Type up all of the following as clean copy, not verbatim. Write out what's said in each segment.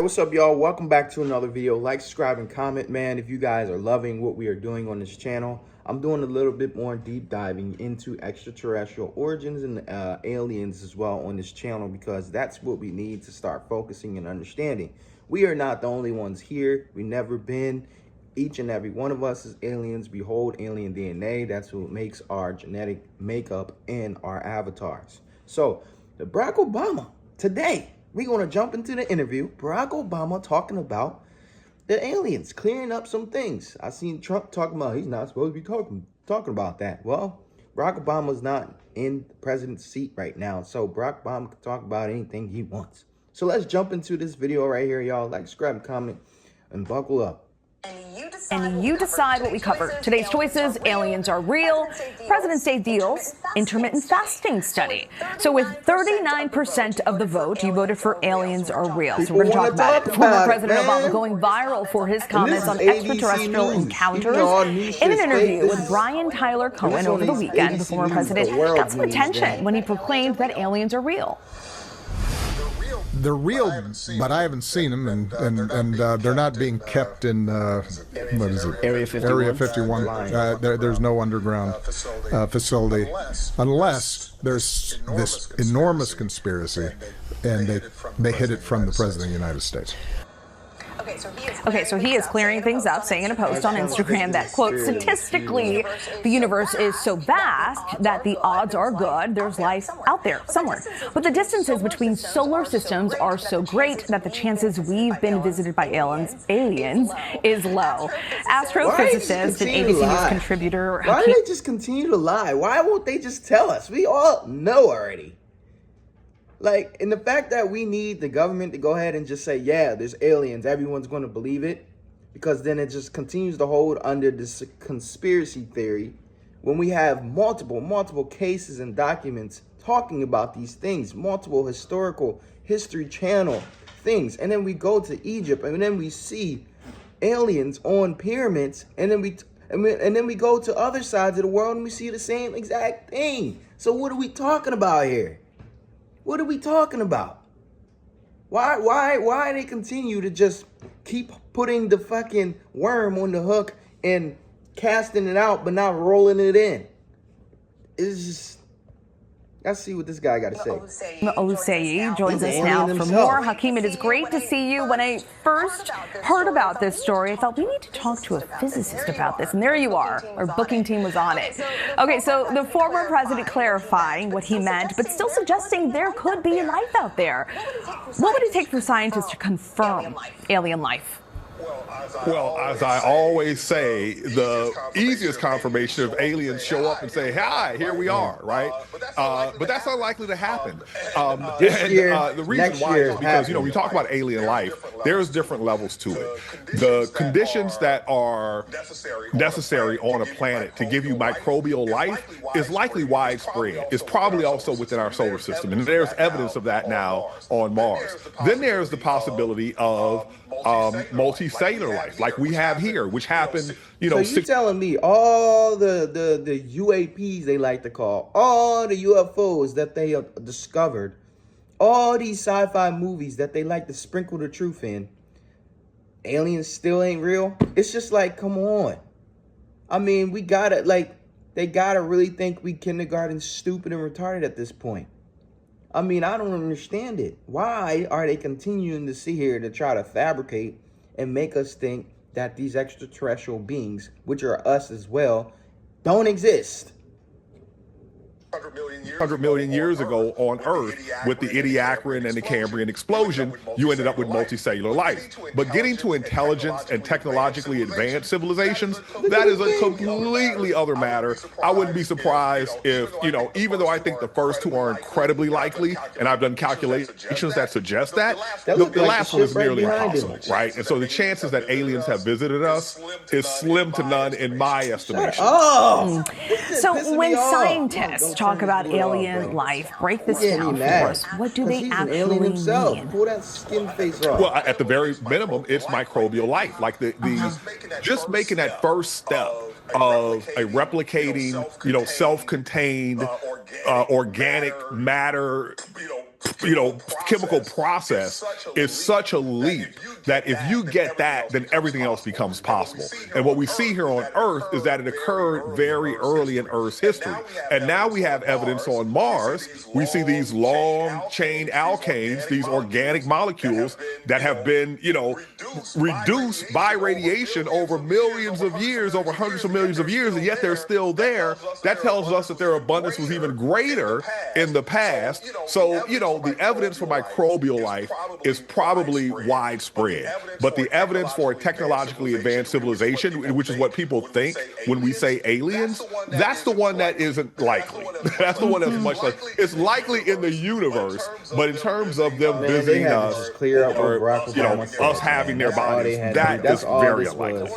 what's up, y'all? Welcome back to another video. Like, subscribe, and comment, man, if you guys are loving what we are doing on this channel. I'm doing a little bit more deep diving into extraterrestrial origins and aliens as well on this channel, because that's what we need to start focusing and understanding. We are not the only ones here. We've never been. Each and every one of us is aliens. We hold alien DNA. That's what makes our genetic makeup and our avatars. So, the Barack Obama, today, we're going to jump into the interview. Barack Obama talking about the aliens, clearing up some things. I seen Trump talking about he's not supposed to be talking about that. Well, Barack Obama's not in the president's seat right now, so Barack Obama can talk about anything he wants. So let's jump into this video right here, y'all. Like, subscribe, comment, and buckle up. And you decide what we cover. Today's choices: aliens are real, President's Day deals, intermittent fasting study. So with 39% of the vote, you voted for aliens are real. So we're going to talk about it. Former President Obama going viral for his comments on extraterrestrial encounters. In an interview with Brian Tyler Cohen over the weekend, the former president got some attention when he proclaimed that aliens are real. They're real, but I haven't seen them, and they're not being kept in what is it? Area 51. Area 51. There's no underground facility, unless there's this enormous conspiracy, and they hid it from the President of the United States. Okay, so he is clearing things up, saying in a post on Instagram that, quote, statistically, the universe is so vast that the odds are good there's life out there somewhere. But the distances between solar systems are so great that the chances we've been visited by aliens is low. Astrophysicist and ABC News contributor. Why do they just continue to lie? Why won't they just tell us? We all know already. Like, and the fact that we need the government to go ahead and just say, yeah, there's aliens, everyone's going to believe it, because then it just continues to hold under this conspiracy theory when we have multiple cases and documents talking about these things, multiple historical History Channel things. And then we go to Egypt and then we see aliens on pyramids, and then we go to other sides of the world and we see the same exact thing. So what are we talking about here? What are we talking about? Why they continue to just keep putting the fucking worm on the hook and casting it out, but not rolling it in? It's just, let's see what this guy got to say. Oluseye joins us now for more. Hakeem, it is great to see you. When I first heard about this story, I thought we need to talk to a physicist about this. And there you are. Our booking team was on it. Okay, so the former president clarifying what he meant, but still suggesting there could be life out there. What would it take for scientists to confirm alien life? Well, as I always say, the easiest confirmation of aliens show up and say, hi, here we are, right? But that's unlikely to happen. The reason why is because, when you talk about alien life, there's different levels to it. The conditions that are necessary on a planet to give you microbial life is likely widespread. It's probably also within our solar system, and there's evidence of that now on Mars. Then there's the possibility of multicellular life, like we have here, which happened, So you telling me all the UAPs they like to call, all the UFOs that they have discovered, all these sci-fi movies that they like to sprinkle the truth in, aliens still ain't real? It's just like, come on. I mean, they gotta really think we kindergarten stupid and retarded at this point. I mean, I don't understand it. Why are they continuing to sit here to try to fabricate and make us think that these extraterrestrial beings, which are us as well, don't exist? 100 million years ago on Earth, with the Ediacaran and the Cambrian explosion, you ended up with multicellular life. But getting to intelligence and technologically advanced civilizations, that is a completely other matter. I wouldn't be surprised if, even though I think the first two are incredibly likely, and I've done calculations that suggest that, the last one is nearly impossible, right? And so the chances that aliens have visited us is slim to none in my estimation. Oh! So when scientists talk about alien life, break this down for us. What do they actually mean? Pull that skin face off. Well, at the very minimum, it's microbial life. Like just making that first step of a replicating, self-contained, organic matter, chemical process is such a leap that if you get that, then everything else becomes possible. And what we see here on Earth is that it occurred very early in Earth's history. And now we have evidence on Mars. We see these long chain alkanes, these organic molecules that have been, reduced by radiation over millions of years, over hundreds of millions of years, and yet they're still there. That tells us that their abundance was even greater in the past. So, the evidence for microbial life is probably widespread, but the evidence for a technologically advanced civilization, which is what people think when we say aliens, that's the one that isn't likely. That's the one that's much like it's likely in the universe, but in terms of them visiting us, or us having their bodies, that is very unlikely.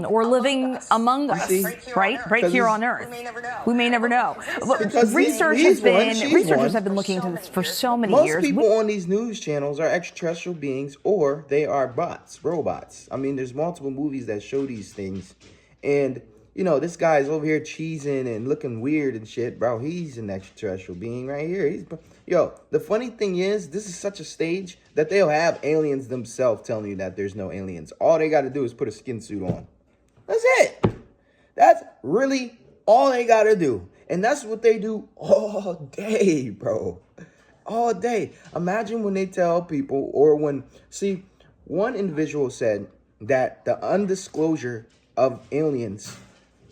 Or living among us, right here on Earth. We may never know. Researchers have been looking into this for so many years. Most people on these news channels are extraterrestrial beings, or they are bots, robots. I mean, there's multiple movies that show these things, and this guy's over here cheesing and looking weird and shit, bro. He's an extraterrestrial being right here. The funny thing is, this is such a stage that they'll have aliens themselves telling you that there's no aliens. All they got to do is put a skin suit on. That's it. That's really all they got to do. And that's what they do all day, bro. All day. Imagine when they tell people, or one individual said that the undisclosure of aliens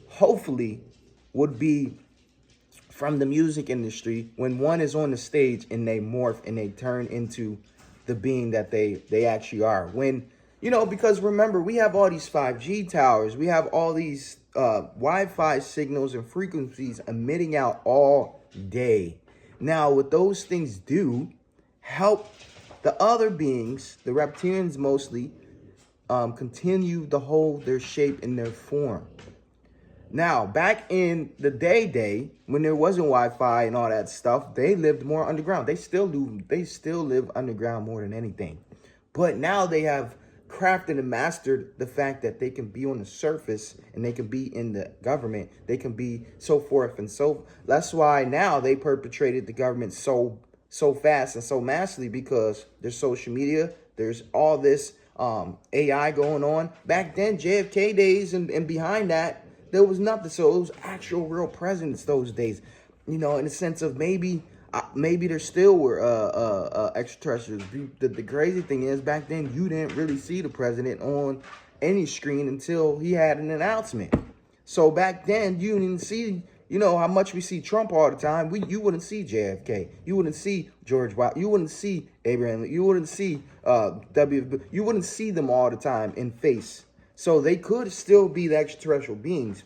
hopefully would be from the music industry when one is on the stage and they morph and they turn into the being that they actually are. When, because remember, we have all these 5G towers, we have all these Wi-Fi signals and frequencies emitting out all day. Now, what those things do, help the other beings, the reptilians mostly, continue to hold their shape and their form. Now, back in the day, when there wasn't Wi-Fi and all that stuff, they lived more underground. They still do. They still live underground more than anything. But now they have crafted and mastered the fact that they can be on the surface and they can be in the government. They can be so forth and so. That's why now they perpetrated the government so fast and so massively, because there's social media. There's all this AI going on. Back then, JFK days and behind that, there was nothing. So it was actual real presidents those days, in the sense of maybe there still were extraterrestrials. The crazy thing is, back then you didn't really see the president on any screen until he had an announcement. So back then you didn't see, how much we see Trump all the time. You wouldn't see JFK. You wouldn't see George Washington. You wouldn't see Abraham. You wouldn't see You wouldn't see them all the time in face. So they could still be the extraterrestrial beings.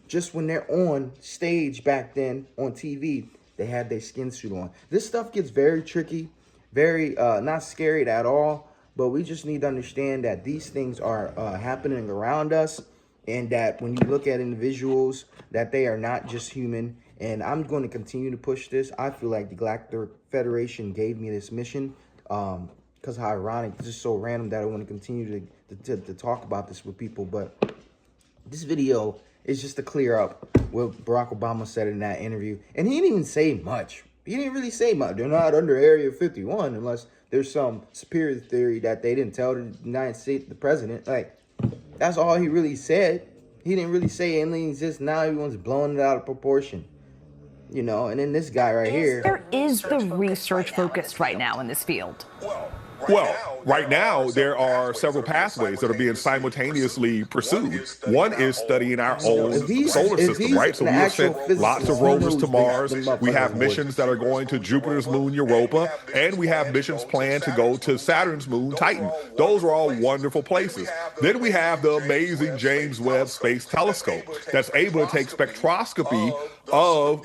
Just when they're on stage back then on TV, they had their skin suit on. This stuff gets very tricky, very not scary at all. But we just need to understand that these things are happening around us, and that when you look at individuals, that they are not just human. And I'm going to continue to push this. I feel like the Galactic Federation gave me this mission, because how ironic, it's just so random that I want to continue to talk about this with people. But this video is just to clear up what Barack Obama said in that interview. And he didn't even say much. He didn't really say much. They're not under Area 51 unless there's some superior theory that they didn't tell the United States, the president. Like, that's all he really said. He didn't really say aliens exist. Now everyone's blowing it out of proportion. And then this guy right here. Where is the research focused right now in this field? Well, right now, there are several pathways that are being simultaneously pursued. One is studying our own solar system, right? So we have sent lots of rovers to Mars. We have missions that are going to Jupiter's moon, Europa, and we have missions planned to go to Saturn's moon, Titan. Those are all wonderful places. Then we have the amazing James Webb Space Telescope that's able to take spectroscopy of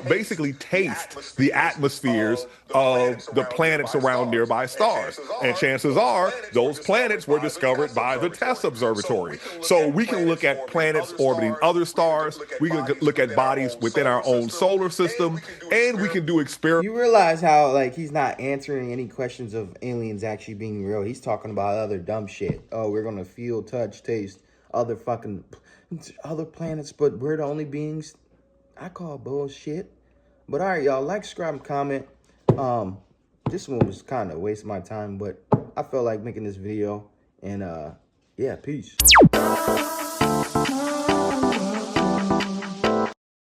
basically taste the atmospheres of the planets around nearby stars. And chances are those planets were discovered by the TESS Observatory. So we can look at planets orbiting other stars. We can look at bodies within our own solar system, and we can do experiments. You realize how, he's not answering any questions of aliens actually being real. He's talking about other dumb shit. Oh, we're going to feel, touch, taste other planets, but we're the only beings. I call bullshit. But all right, y'all, like, subscribe, and comment. this one was kind of wasting my time, but I felt like making this video. And yeah, peace.